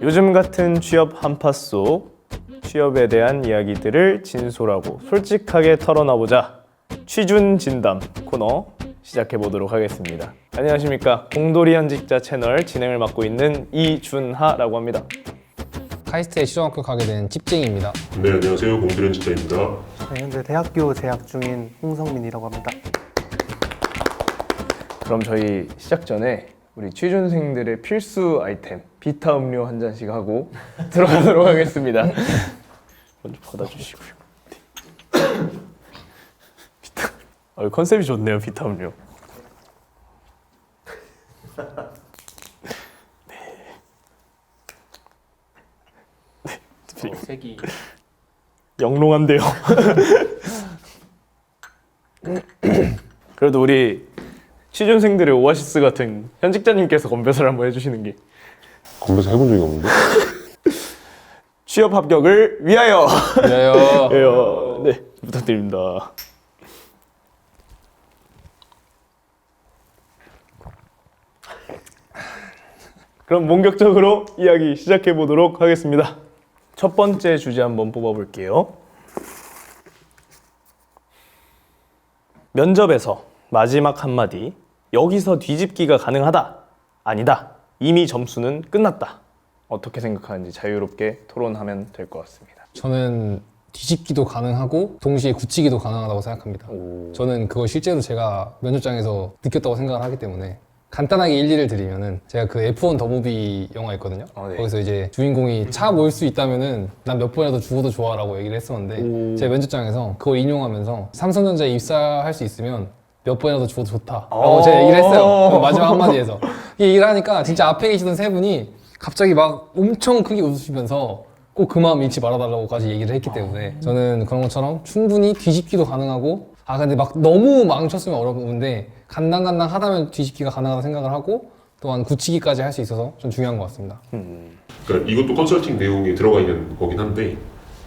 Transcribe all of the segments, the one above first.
요즘 같은 취업 한파 속 취업에 대한 이야기들을 진솔하고 솔직하게 털어놔보자. 취준 진담 코너 시작해보도록 하겠습니다. 안녕하십니까. 공돌이 현직자 채널 진행을 맡고 있는 이준하라고 합니다. 카이스트에 시중 합격하게 된 찝쟁이입니다. 네, 안녕하세요. 공들현 직자입니다. 네, 현재 대학교 재학 중인 홍성민이라고 합니다. 그럼 저희 시작 전에 우리 취준생들의 필수 아이템 비타 음료 한 잔씩 하고 들어가도록 하겠습니다. 먼저 받아주시고요. 비타. 컨셉이 좋네요. 비타 음료. 네. 색이 영롱한데요. 그래도 우리 취준생들의 오아시스 같은 현직자님께서 건배사를 한번 해주시는 게 건배사 해본 적이 없는데? 취업 합격을 위하여. 위하여. 네, 부탁드립니다. 그럼 본격적으로 이야기 시작해 보도록 하겠습니다. 첫 번째 주제 한번 뽑아볼게요. 면접에서 마지막 한마디, 여기서 뒤집기가 가능하다, 아니다, 이미 점수는 끝났다. 어떻게 생각하는지 자유롭게 토론하면 될 것 같습니다. 저는 뒤집기도 가능하고 동시에 굳히기도 가능하다고 생각합니다. 저는 그걸 실제로 제가 면접장에서 느꼈다고 생각을 하기 때문에 간단하게 일리를 드리면은 제가 그 F1 더 무비 영화 있거든요. 네. 거기서 이제 주인공이 차 모일 수 있다면은 난 몇 번이라도 죽어도 좋아라고 얘기를 했었는데 제가 면접장에서 그걸 인용하면서 삼성전자에 입사할 수 있으면 몇 번이라도 죽어도 좋다라고 제가 얘기를 했어요. 그 마지막 한마디에서 이 얘기를 하니까 진짜 앞에 계시던 세 분이 갑자기 막 엄청 크게 웃으시면서 꼭 그 마음 잃지 말아달라고까지 얘기를 했기 때문에 저는 그런 것처럼 충분히 뒤집기도 가능하고 근데 막 너무 망쳤으면 어려운데 간당간당 하다면 뒤집기가 가능하다고 생각을 하고 또한 굳히기까지 할 수 있어서 좀 중요한 것 같습니다. 그러니까 이것도 컨설팅 내용에 들어가 있는 거긴 한데,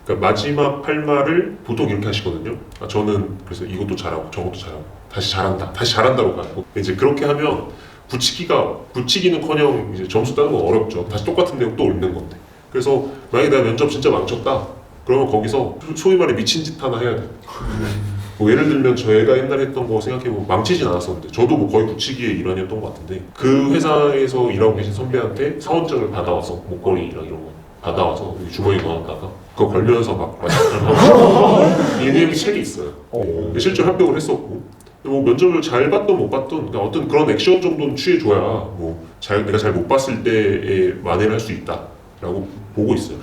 그러니까 마지막 할 말을 보통 이렇게 하시거든요. 저는 그래서 이것도 잘하고 저것도 잘하고 다시 잘한다, 다시 잘한다로 가고 이제 그렇게 하면 굳히기는커녕 이제 점수 따는 건 어렵죠. 다시 똑같은 내용 또 읊는 건데. 그래서 만약에 내가 면접 진짜 망쳤다, 그러면 거기서 소위 말해 미친 짓 하나 해야 돼. 뭐 예를 들면 저희가 옛날에 했던 거 생각해보면 망치진 않았었는데 저도 뭐 거의 굳히기의 일환이었던 것 같은데 그 회사에서 일하고 계신 선배한테 사원증을 받아와서 목걸이랑 이런 거 받아와서 주머니에 넣어놨다가 그거 걸면서 막 이 내용이 책에 있어요. 실제로 합격을 했었고 뭐 면접을 잘 봤든 못 봤든 그냥 어떤 그런 액션 정도는 취해줘야 뭐 내가 잘 못 봤을 때에 만회를 할 수 있다라고 보고 있어요.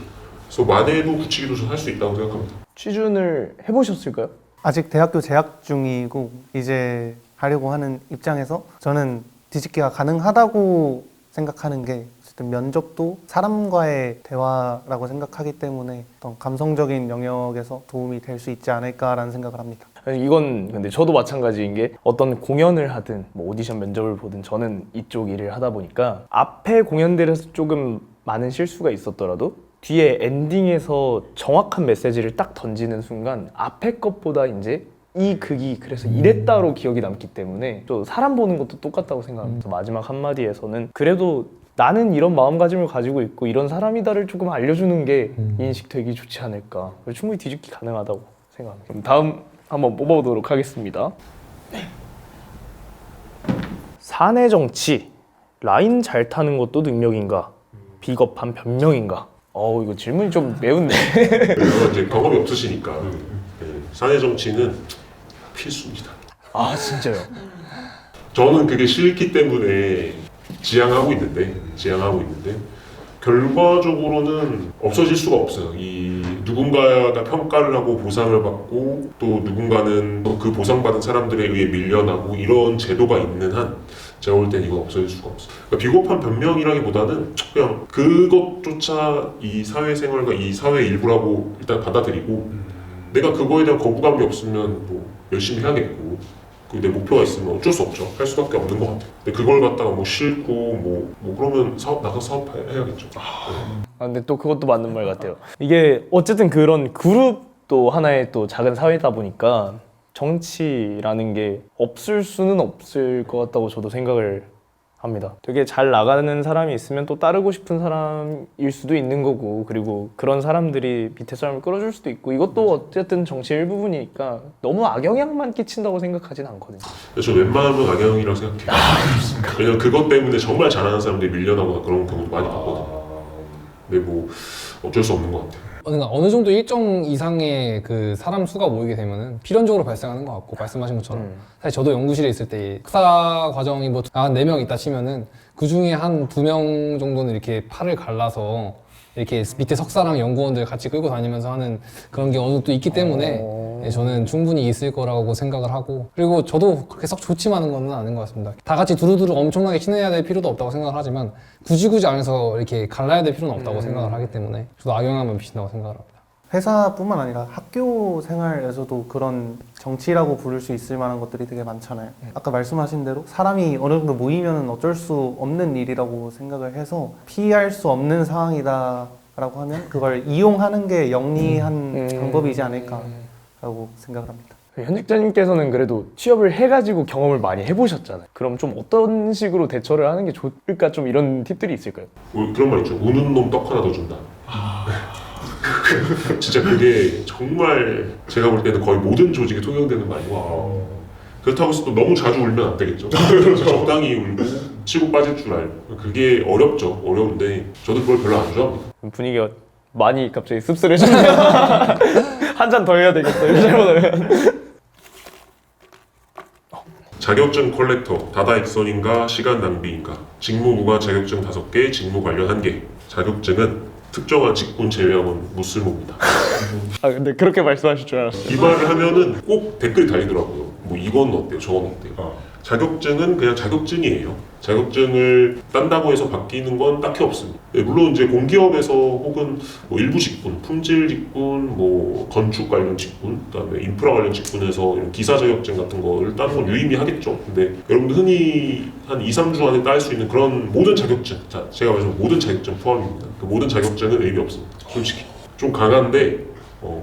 그래서 만회도 굳히기도 할 수 있다고 생각합니다. 취준을 해보셨을까요? 아직 대학교 재학 중이고 이제 하려고 하는 입장에서 저는 뒤집기가 가능하다고 생각하는 게 어쨌든 면접도 사람과의 대화라고 생각하기 때문에 어떤 감성적인 영역에서 도움이 될 수 있지 않을까라는 생각을 합니다. 이건 근데 저도 마찬가지인 게 어떤 공연을 하든 뭐 오디션 면접을 보든 저는 이쪽 일을 하다 보니까 앞에 공연들에서 조금 많은 실수가 있었더라도 뒤에 엔딩에서 정확한 메시지를 딱 던지는 순간 앞에 것보다 이제 이 극이 그래서 이랬다로 기억이 남기 때문에 또 사람 보는 것도 똑같다고 생각합니다. 마지막 한마디에서는 그래도 나는 이런 마음가짐을 가지고 있고 이런 사람이다를 조금 알려주는 게 인식되기 좋지 않을까. 충분히 뒤집기 가능하다고 생각합니다. 그럼 다음 한번 뽑아보도록 하겠습니다. 사내 정치, 라인 잘 타는 것도 능력인가? 비겁한 변명인가? 이거 질문이 좀 매운데. 그리고 이제 경험이 없으시니까 사내 정치는 필수입니다. 아 진짜요? 저는 그게 싫기 때문에 지향하고 있는데 결과적으로는 없어질 수가 없어요. 이 누군가가 평가를 하고 보상을 받고 또 누군가는 그 보상받은 사람들에 의해 밀려나고 이런 제도가 있는 한 제가 볼 땐 이건 없어질 수가 없어요. 그러니까 비겁한 변명이라기보다는 그냥 그것조차 이 사회생활과 이 사회의 일부라고 일단 받아들이고 내가 그거에 대한 거부감이 없으면 뭐 열심히 해야겠고 내 목표가 있으면 어쩔 수 없죠. 할 수밖에 없는 것 같아요. 근데 그걸 갖다가 뭐 싫고 뭐 그러면 나가서 사업해야겠죠. 근데 또 그것도 맞는 말 같아요. 이게 어쨌든 그런 그룹도 하나의 또 작은 사회다 보니까 정치라는 게 없을 수는 없을 것 같다고 저도 생각을 합니다. 되게 잘 나가는 사람이 있으면 또 따르고 싶은 사람일 수도 있는 거고, 그리고 그런 사람들이 밑에 사람을 끌어줄 수도 있고, 이것도 어쨌든 정치의 일부분이니까 너무 악영향만 끼친다고 생각하진 않거든요. 저 웬만하면 악영이라고 생각해요. 왜냐면 그것 때문에 정말 잘하는 사람들이 밀려나거나 그런 경우도 많이 봤거든요. 근데 뭐 어쩔 수 없는 것 같아요. 그러니까 어느 정도 일정 이상의 그 사람 수가 모이게 되면은 필연적으로 발생하는 것 같고, 말씀하신 것처럼 사실 저도 연구실에 있을 때 학사 과정이 뭐 한 4명 있다 치면은 그 중에 한 2명 정도는 이렇게 팔을 갈라서 이렇게 밑에 석사랑 연구원들 같이 끌고 다니면서 하는 그런 게 어느 정도 있기 때문에 저는 충분히 있을 거라고 생각을 하고, 그리고 저도 그렇게 썩 좋지만은 건 아닌 것 같습니다. 다 같이 두루두루 엄청나게 친해야 될 필요도 없다고 생각을 하지만 굳이 안에서 이렇게 갈라야 될 필요는 없다고 생각을 하기 때문에 저도 악영향만 미친다고 생각을 합니다. 회사뿐만 아니라 학교 생활에서도 그런 정치라고 부를 수 있을 만한 것들이 되게 많잖아요. 아까 말씀하신 대로 사람이 어느 정도 모이면 어쩔 수 없는 일이라고 생각을 해서 피할 수 없는 상황이다라고 하면 그걸 이용하는 게 영리한 방법이지 않을까라고 생각을 합니다. 현직자님께서는 그래도 취업을 해가지고 경험을 많이 해보셨잖아요. 그럼 좀 어떤 식으로 대처를 하는 게 좋을까, 좀 이런 팁들이 있을까요? 그런 말 있죠. 우는 놈 떡 하나 더 준다. 진짜 그게 정말 제가 볼 때는 거의 모든 조직에 통용되는 말이고, 그렇다고 해서 또 너무 자주 울면 안 되겠죠. 적당히 울고 치고 빠질 줄 알고. 그게 어렵죠. 어려운데 저도 그걸 별로 안 좋아합니다. 분위기가 많이 갑자기 씁쓸해졌네요. 한 잔 더 해야 되겠어요, 잘못하면. 자격증 컬렉터, 다다익선인가 시간 낭비인가. 직무 무관 자격증 5개, 직무 관련 1개. 자격증은 특정한 직군 제외하고는 무쓸모입니다. 아, 근데 그렇게 말씀하실 줄 알았어요. 이 말을 하면은 꼭 댓글이 달리더라고요. 뭐 이건 어때요? 저건 어때요? 자격증은 그냥 자격증이에요. 자격증을 딴다고 해서 바뀌는 건 딱히 없습니다. 네, 물론 이제 공기업에서 혹은 뭐 일부 직군, 품질 직군, 뭐 건축 관련 직군, 그다음에 인프라 관련 직군에서 이런 기사 자격증 같은 거를 따는 건 유의미하겠죠. 근데 여러분들 흔히 한 2, 3주 안에 딸 수 있는 그런 모든 자격증, 자, 제가 말하는 모든 자격증 포함입니다. 그 모든 자격증은 의미 없습니다. 솔직히 좀 강한데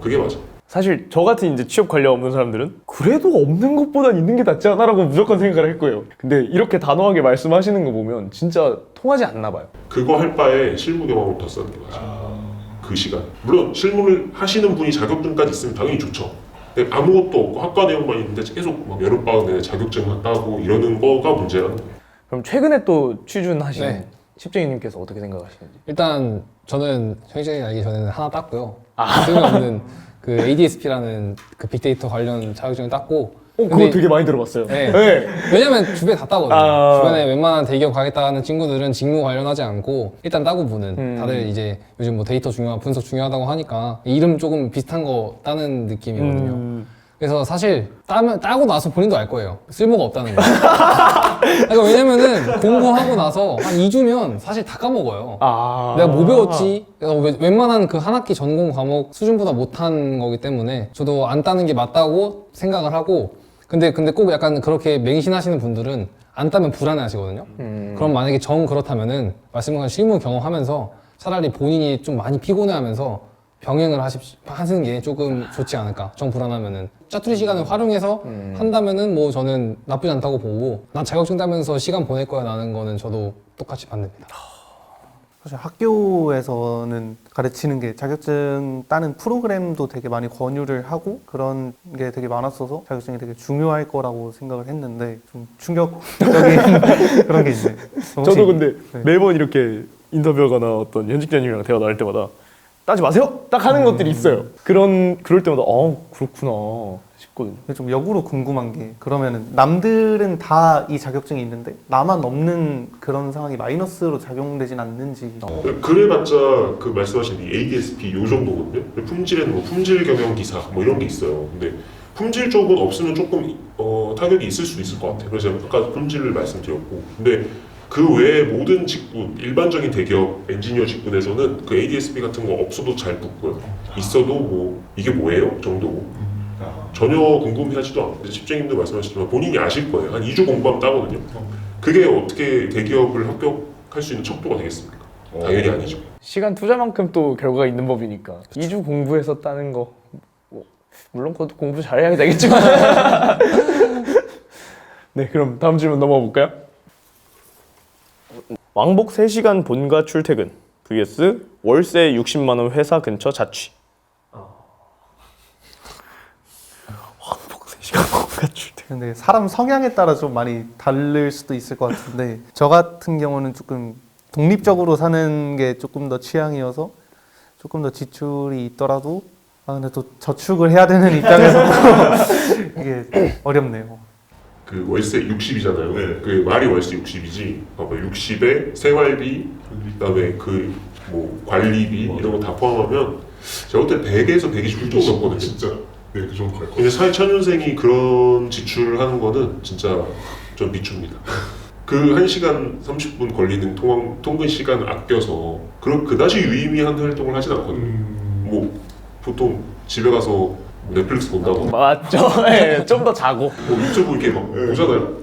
그게 맞아. 사실 저 같은 이제 취업 관련 없는 사람들은 그래도 없는 것보단 있는 게 낫지 않아라고 무조건 생각을 할 거예요. 근데 이렇게 단호하게 말씀하시는 거 보면 진짜 통하지 않나 봐요. 그거 할 바에 실무 경험을 더 쓰는 게 맞아요. 그 시간. 물론 실무를 하시는 분이 자격증까지 있으면 당연히 좋죠. 근데 아무것도 없고 학과 내용만 있는데 계속 막 여름방학 내내 자격증만 따고 이러는 거가 문제라는 거예요. 그럼 최근에 또 취준하신 네. 십쟁이님께서 어떻게 생각하시는지? 일단 저는 현직이 알기 전에는 하나 땄고요. 쓸모없는 그 ADSP라는 그 빅데이터 관련 자격증을 땄고. 그거 되게 많이 들어봤어요. 네. 네. 왜냐면 주변에 다 따거든요. 아. 주변에 웬만한 대기업 가겠다는 친구들은 직무 관련하지 않고 일단 따고 보는. 다들 이제 요즘 뭐 데이터 중요하고 분석 중요하다고 하니까 이름 조금 비슷한 거 따는 느낌이거든요. 그래서 사실 따고 나서 본인도 알 거예요. 쓸모가 없다는 거. 그러니까 왜냐면은 공부하고 나서 한 2주면 사실 다 까먹어요. 내가 뭐 배웠지? 웬만한 그 한 학기 전공 과목 수준보다 못한 거기 때문에 저도 안 따는 게 맞다고 생각을 하고, 근데 꼭 약간 그렇게 맹신하시는 분들은 안 따면 불안해 하시거든요. 그럼 만약에 정 그렇다면은 말씀하신 실무 경험하면서 차라리 본인이 좀 많이 피곤해 하면서 병행을 하시는 게 조금 좋지 않을까. 정 불안하면은 짜투리 시간을 활용해서 한다면은 뭐 저는 나쁘지 않다고 보고, 난 자격증 따면서 시간 보낼 거야 라는 거는 저도 똑같이 반대입니다. 사실 학교에서는 가르치는 게 자격증 따는 프로그램도 되게 많이 권유를 하고 그런 게 되게 많았어서 자격증이 되게 중요할 거라고 생각을 했는데 좀 충격적인 그런 게 있네요. 저도 근데 네. 매번 이렇게 인터뷰하거나 어떤 현직자님이랑 대화 나눌 때마다 따지 마세요! 딱 하는 것들이 있어요. 그럴 때마다 그렇구나 싶거든요. 근데 좀 역으로 궁금한 게, 그러면은 남들은 다 이 자격증이 있는데 나만 없는 그런 상황이 마이너스로 작용되진 않는지. 그래봤자 그 말씀하신 이 ADSP 요 정도거든요. 품질에는 뭐 품질 경영 기사 뭐 이런 게 있어요. 근데 품질 쪽은 없으면 조금 타격이 있을 수도 있을 것 같아요. 그래서 아까 품질을 말씀드렸고, 근데 그 외에 모든 직군, 일반적인 대기업 엔지니어 직군에서는 그 ADSP 같은 거 없어도 잘 붙고요. 있어도 뭐 이게 뭐예요? 정도고. 전혀 궁금해하지도 않고, 집쟁님도 말씀하셨지만 본인이 아실 거예요. 한 2주 공부하면 따거든요. 그게 어떻게 대기업을 합격할 수 있는 척도가 되겠습니까? 당연히 아니죠. 시간 투자만큼 또 결과가 있는 법이니까 2주 공부해서 따는 거 물론 그것도 공부 잘해야 되겠지만 네, 그럼 다음 질문 넘어가 볼까요? 왕복 3시간 본가 출퇴근 vs 월세 60만 원 회사 근처 자취. 왕복 3시간 본가 출퇴근. 근데 사람 성향에 따라 좀 많이 다를 수도 있을 것 같은데 저 같은 경우는 조금 독립적으로 사는 게 조금 더 취향이어서 조금 더 지출이 있더라도 근데 또 저축을 해야 되는 입장에서 이게 어렵네요. 그 월세 60이잖아요. 그 말이 월세 60이지. 60에 생활비, 그다음에 그 뭐 관리비 이런 거 다 포함하면 제가 그때 100에서 120 정도 썼거든요. 진짜 네, 그 정도 갈 거. 근데 사회초년생이 그런 지출을 하는 거는 진짜 좀 미춥니다. 그 1시간 30분 걸리는 통근 시간을 아껴서 그다지 유의미한 활동을 하진 않거든요. 뭐 보통 집에 가서 넷플릭스 본다고 맞죠. 네, 좀 더 자고. 뭐 유튜브 이렇게 막 보잖아요.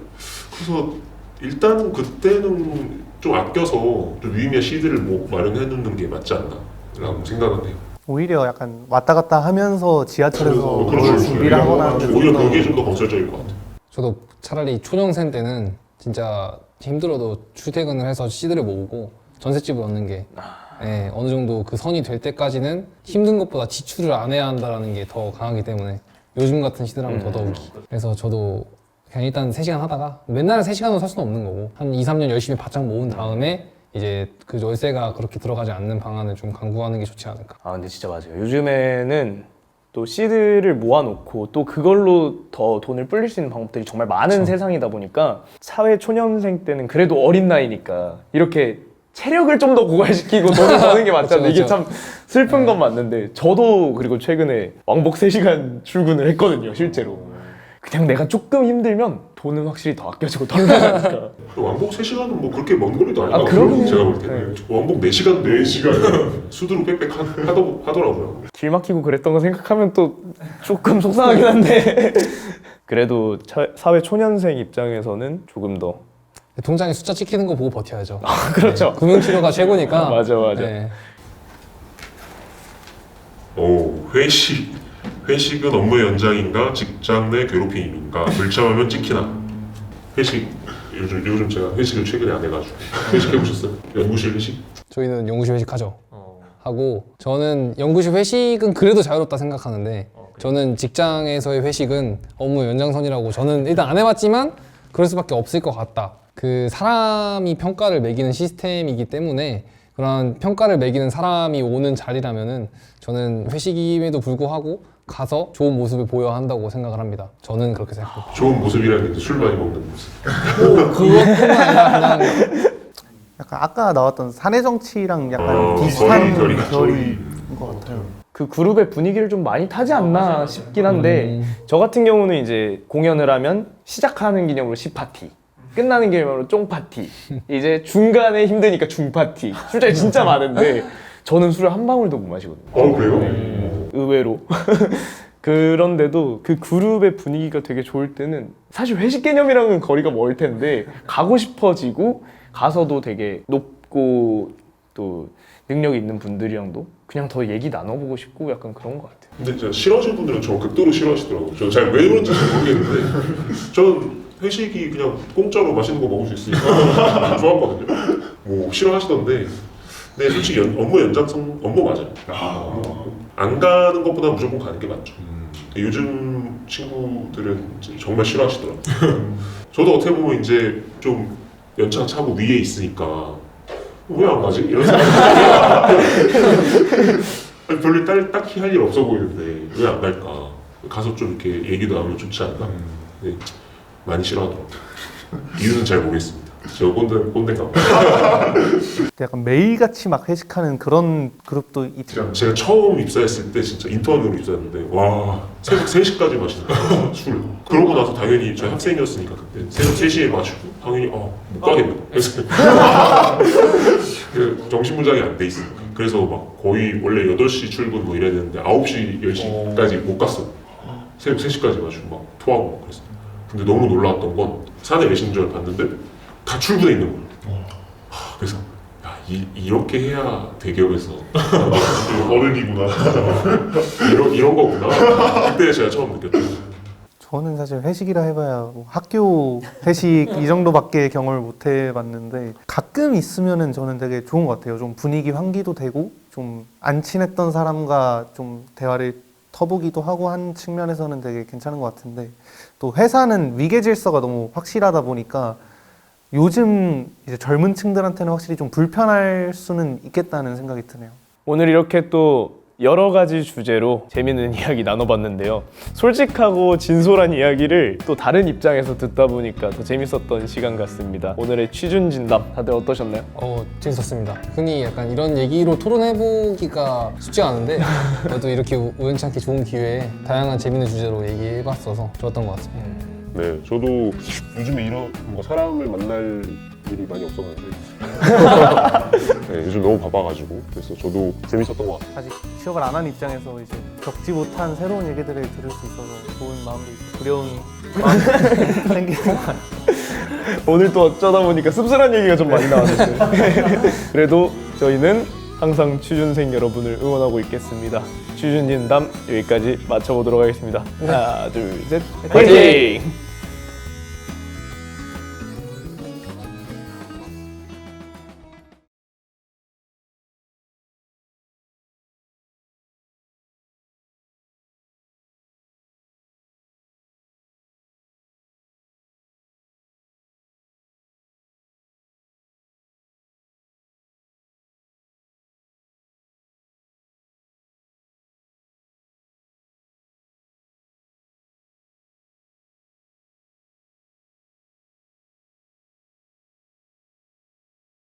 그래서 일단은 그때는 좀 아껴서 좀 유의미한 CD를 뭐 마련해 놓는 게 맞지 않나라고 생각은 해요. 오히려 약간 왔다 갔다 하면서 지하철에서 그렇죠. 뭘 준비를 하거나 하는 게 오히려 좀 더- 그게 좀 더 건설적일 것 같아요. 저도 차라리 초년생 때는 진짜 힘들어도 출퇴근을 해서 CD를 모으고 전셋집을 얻는 게 예, 어느 정도 그 선이 될 때까지는 힘든 것보다 지출을 안 해야 한다는 게 더 강하기 때문에 요즘 같은 시대라면 더더욱이. 그래서 저도 그냥 일단 3시간 하다가 맨날 3시간으로 살 수는 없는 거고 한 2, 3년 열심히 바짝 모은 다음에 이제 그 월세가 그렇게 들어가지 않는 방안을 좀 강구하는 게 좋지 않을까. 아 근데 진짜 맞아요. 요즘에는 또 CD를 모아놓고 또 그걸로 더 돈을 불릴 수 있는 방법들이 정말 많은 세상이다 보니까 사회 초년생 때는 그래도 어린 나이니까 이렇게 체력을 좀 더 고갈시키고 돈을 버는 게 맞잖아요. 이게 참 슬픈 건 맞는데 저도 그리고 최근에 왕복 3시간 출근을 했거든요. 실제로. 그냥 내가 조금 힘들면 돈은 확실히 더 아껴지고 더 나가니까. 왕복 3시간은 뭐 그렇게 먼 거리도 아니고 그러긴 제가 해요. 볼 때는 왕복 4시간 4시간 수두로 빽빽 하더라고요. 길 막히고 그랬던 거 생각하면 또 조금 속상하긴 한데 그래도 사회 초년생 입장에서는 조금 더 통장에 숫자 찍히는 거 보고 버텨야죠. 그렇죠. 금융치료가 최고니까. 맞아. 네. 회식은 업무의 연장인가 직장 내 괴롭힘인가 불참하면 찍히나. 회식 요즘 제가 회식을 최근에 안 해가지고 회식 해보셨어요? 연구실 회식? 저희는 연구실 회식하죠. 하고 저는 연구실 회식은 그래도 자유롭다 생각하는데 저는 직장에서의 회식은 업무 연장선이라고 저는 일단 안 해봤지만 그럴 수밖에 없을 것 같다. 그 사람이 평가를 매기는 시스템이기 때문에 그런 평가를 매기는 사람이 오는 자리라면은 저는 회식임에도 불구하고 가서 좋은 모습을 보여야 한다고 생각을 합니다. 저는 그렇게 생각합니다. 좋은 모습이라는 게 술 많이 먹는 모습. 그것뿐만 아니라 그냥 약간 아까 나왔던 사내 정치랑 약간 비슷한 결인 것 같아요. 그 그룹의 분위기를 좀 많이 타지 않나 싶긴 한데 저 같은 경우는 이제 공연을 하면 시작하는 기념으로 10파티 끝나는 기념으로 쫑파티 이제 중간에 힘드니까 중파티 술자리 진짜 많은데 저는 술을 한 방울도 못 마시거든요. 그래요? 의외로 그런데도 그 그룹의 분위기가 되게 좋을 때는 사실 회식 개념이랑은 거리가 멀 텐데 가고 싶어지고 가서도 되게 높고 또 능력이 있는 분들이랑도 그냥 더 얘기 나눠보고 싶고 약간 그런 것 같아요. 근데 진짜 싫어하시는 분들은 저 극도로 싫어하시더라고요. 저 잘 왜 그런지 잘 모르겠는데 저는 회식이 그냥 공짜로 맛있는 거 먹을 수 있으니까 좋았거든요. 뭐 싫어하시던데 근데 솔직히 업무 연장성 업무 맞아요. 안 가는 것보다 무조건 가는 게 맞죠. 요즘 친구들은 이제 정말 싫어하시더라고요. 저도 어떻게 보면 이제 좀 연차 차고 위에 있으니까 왜 안 가지? 이런 생각이 별로 딱히 할 일 없어 보이는데 왜 안 갈까? 가서 좀 이렇게 얘기도 나누면 좋지 않나? 네, 많이 싫어하더라고요. 이유는 잘 모르겠습니다. 저 꼰대인가 봐요. 약간 매일같이 막 회식하는 그런 그룹도 있죠. 제가 처음 입사했을 때 진짜 인턴으로 입사했는데 와 새벽 3시까지 마시는 거예요 술. 그러고 나서 당연히 저희 학생이었으니까 그때 새벽 3시에 마시고 당연히 못 가겠네. 그래서 정신무장이 안 돼 있으니까 그래서 막 거의 원래 8시 출근 뭐 이래야 되는데 9시 10시까지 못 갔어요. 새벽 3시까지 마시고 막 토하고 막 그랬어요. 근데 너무 놀라웠던 건 사내 메신저를 봤는데 다 출근해 있는 거예요. 그래서 야, 이렇게 해야 대기업에서 어른이구나. 이런 거구나. 그때 제가 처음 느꼈죠. 저는 사실 회식이라 해봐야 뭐 학교 회식 이 정도밖에 경험을 못 해봤는데 가끔 있으면은 저는 되게 좋은 것 같아요. 좀 분위기 환기도 되고 좀 안 친했던 사람과 좀 대화를 터보기도 하고 한 측면에서는 되게 괜찮은 것 같은데 또 회사는 위계 질서가 너무 확실하다 보니까 요즘 이제 젊은 층들한테는 확실히 좀 불편할 수는 있겠다는 생각이 드네요. 오늘 이렇게 또 여러 가지 주제로 재밌는 이야기 나눠봤는데요. 솔직하고 진솔한 이야기를 또 다른 입장에서 듣다 보니까 더 재밌었던 시간 같습니다. 오늘의 취준 진담 다들 어떠셨나요? 재밌었습니다. 흔히 약간 이런 얘기로 토론해보기가 쉽지 않은데 그래도 이렇게 우연찮게 좋은 기회에 다양한 재밌는 주제로 얘기해봤어서 좋았던 것 같습니다. 네, 저도 요즘에 이런 뭔가 사람을 만날 일이 많이 없었는데 네, 요즘 너무 바빠가지고 그래서 저도 재밌었던 것 같아요. 아직 취업을 안 한 입장에서 이제 겪지 못한 새로운 얘기들을 들을 수 있어서 좋은 마음도 있고 두려운 마음도 생기는 것 같아요. 오늘 또 어쩌다 보니까 씁쓸한 얘기가 좀 많이 나왔어요. 그래도 저희는 항상 취준생 여러분을 응원하고 있겠습니다. 취준 진담 여기까지 마쳐보도록 하겠습니다. 하나, 둘, 셋, 화이팅!